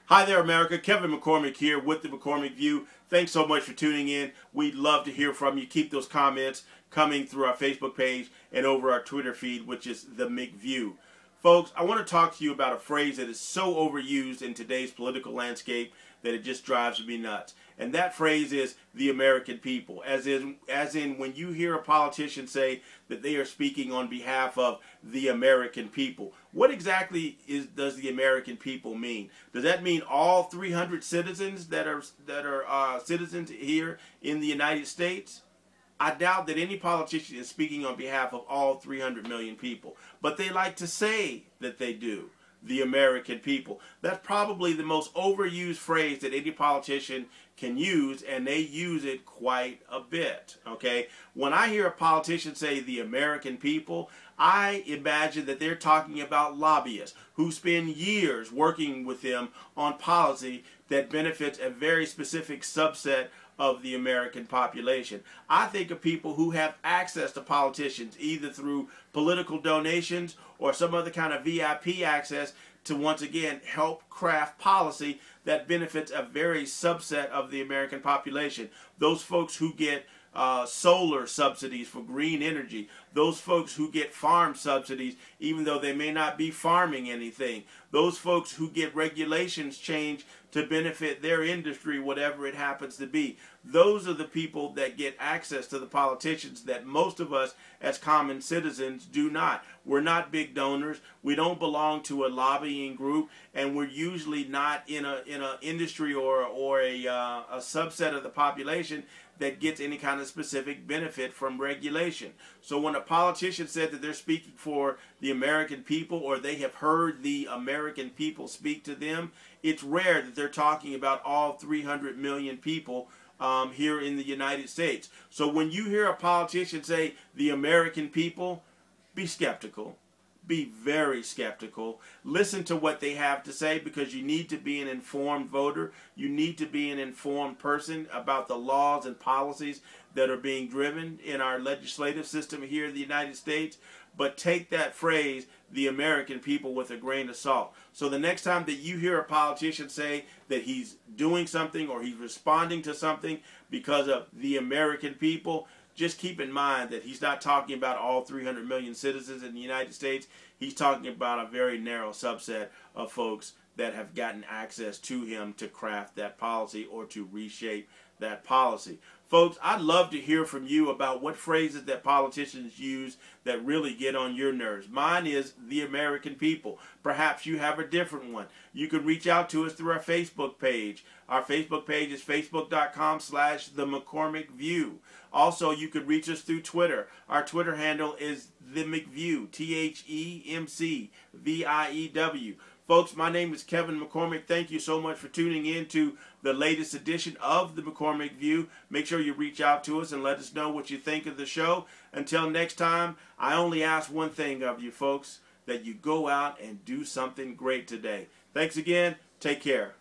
Hi there, America. Kevin McCormick here with the McCormick View. Thanks so much for tuning in. We'd love to hear from you. Keep those comments coming through our Facebook page and over our Twitter feed, which is the McView. Folks, I want to talk to you about a phrase that is so overused in today's political landscape that it just drives me nuts. And that phrase is the American people. As in when you hear a politician say that they are speaking on behalf of the American people. What exactly does the American people mean? Does that mean all 300 citizens that are citizens here in the United States? I doubt that any politician is speaking on behalf of all 300 million people. But they like to say that they do. The American people. That's probably the most overused phrase that any politician can use, and they use it quite a bit. Okay, when I hear a politician say the American people, I imagine that they're talking about lobbyists who spend years working with them on policy that benefits a very specific subset of the American population. I think of people who have access to politicians either through political donations or some other kind of VIP access to once again help craft policy that benefits a very subset of the American population. Those folks who get solar subsidies for green energy, those folks who get farm subsidies even though they may not be farming anything, those folks who get regulations changed to benefit their industry, whatever it happens to be. Those are the people that get access to the politicians that most of us as common citizens do not. We're not big donors. We don't belong to a lobbying group, and we're usually not in a industry or a subset of the population that gets any kind of specific benefit from regulation. So when a politician said that they're speaking for the American people, or they have heard the American people speak to them, it's rare that they're talking about all 300 million people here in the United States. So when you hear a politician say the American people, be skeptical. Be very skeptical. Listen to what they have to say, because you need to be an informed voter. You need to be an informed person about the laws and policies that are being driven in our legislative system here in the United States. But take that phrase, the American people, with a grain of salt. So the next time that you hear a politician say that he's doing something or he's responding to something because of the American people, just keep in mind that he's not talking about all 300 million citizens in the United States. He's talking about a very narrow subset of folks that have gotten access to him to craft that policy or to reshape that policy. Folks, I'd love to hear from you about what phrases that politicians use that really get on your nerves. Mine is the American people. Perhaps you have a different one. You can reach out to us through our Facebook page. Our Facebook page is facebook.com/the McCormick View. Also, you could reach us through Twitter. Our Twitter handle is the McView, TheMcView. Folks, my name is Kevin McCormick. Thank you so much for tuning in to the latest edition of the McCormick View. Make sure you reach out to us and let us know what you think of the show. Until next time, I only ask one thing of you, folks, that you go out and do something great today. Thanks again. Take care.